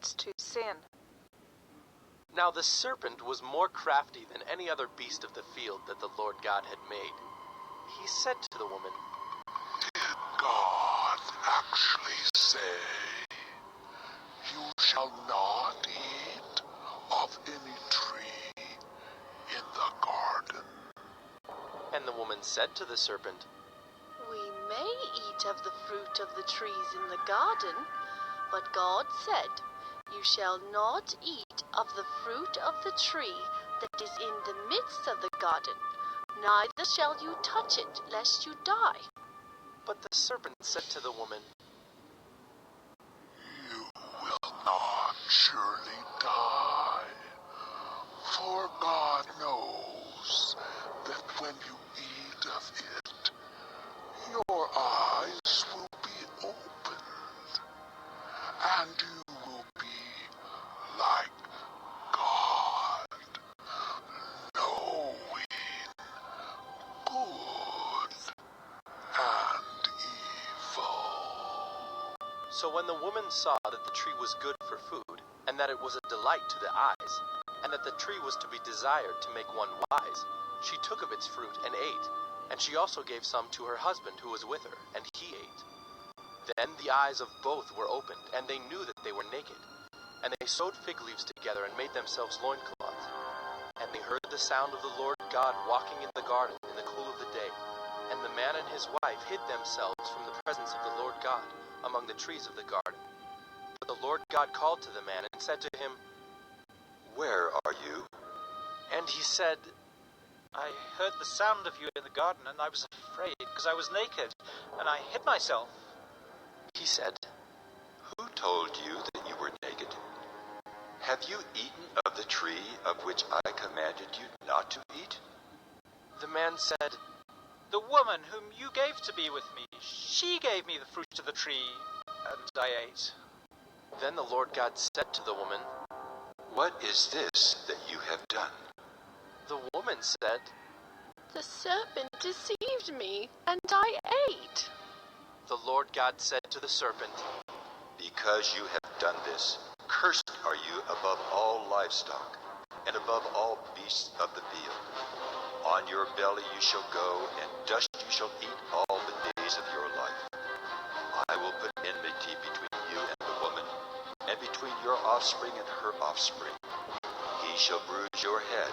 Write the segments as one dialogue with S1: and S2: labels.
S1: leads to sin.
S2: Now the serpent was more crafty than any other beast of the field that the Lord God had made. He said to the woman,
S3: Did God actually say, "You shall not eat of any tree in the garden"?
S2: And the woman said to the serpent,
S4: We may eat of the fruit of the trees in the garden, but God said, You shall not eat of the fruit of the tree that is in the midst of the garden, neither shall you touch it, lest you die.
S2: But the serpent said to the woman,
S3: You will not surely die, for God knows that when you eat of it, your eyes will be opened, and you will be like God, knowing good and evil.
S2: So when the woman saw that the tree was good for food, and that it was a delight to the eyes, and that the tree was to be desired to make one wise, she took of its fruit and ate, and she also gave some to her husband who was with her, and he ate. Then the eyes of both were opened, and they knew that they were naked. And they sewed fig leaves together and made themselves loincloths. And they heard the sound of the Lord God walking in the garden in the cool of the day. And the man and his wife hid themselves from the presence of the Lord God among the trees of the garden. But the Lord God called to the man and said to him,
S5: Where are you?
S2: And he said,
S6: I heard the sound of you in the garden, and I was afraid, because I was naked, and I hid myself.
S2: He said,
S5: Who told you that you were naked? Have you eaten of the tree of which I commanded you not to eat?
S2: The man said,
S6: The woman whom you gave to be with me, she gave me the fruit of the tree, and I ate.
S2: Then the Lord God said to the woman,
S5: What is this that you have done?
S2: The woman said,
S4: The serpent deceived me, and I ate.
S2: The Lord God said to the serpent,
S5: Because you have done this, cursed are you above all livestock, and above all beasts of the field. On your belly you shall go, and dust you shall eat all the days of your life. I will put enmity between you and the woman, and between your offspring and her offspring. He shall bruise your head,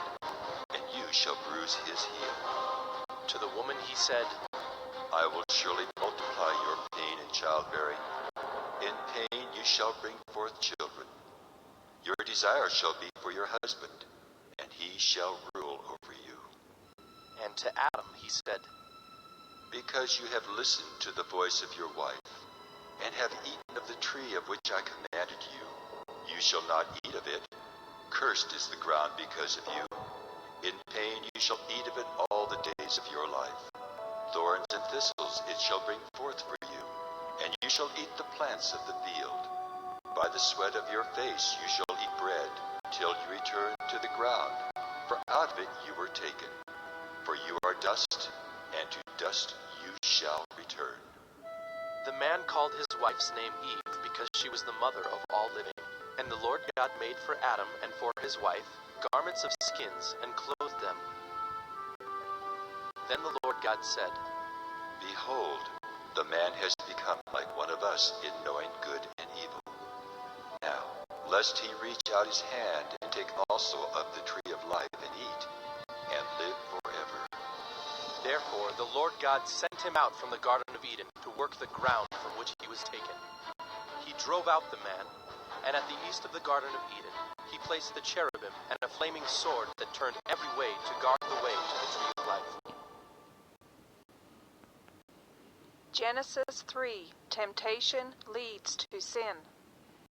S5: and you shall bruise his heel.
S2: To the woman he said,
S5: I will surely multiply your pain in childbearing. In pain you shall bring forth children. Your desire shall be for your husband, and he shall rule over you.
S2: And to Adam he said,
S5: Because you have listened to the voice of your wife, and have eaten of the tree of which I commanded you, you shall not eat of it. Cursed is the ground because of you. In pain you shall eat of it all the days of your life. Thorns and thistles it shall bring forth for you, and you shall eat the plants of the field. By the sweat of your face you shall eat bread, till you return to the ground, for out of it you were taken. For you are dust, and to dust you shall return.
S2: The man called his wife's name Eve, because she was the mother of all living. And the Lord God made for Adam and for his wife garments of skins, and clothed them. Then the Lord God said,
S5: Behold, the man has become like one of us in knowing good and evil. Now, lest he reach out his hand and take also of the tree of life and eat, and live forever.
S2: Therefore the Lord God sent him out from the Garden of Eden to work the ground from which he was taken. He drove out the man, and at the east of the Garden of Eden he placed the cherubim and a flaming sword that turned every way to guard the way to the tree of life.
S1: Genesis 3. Temptation leads to sin.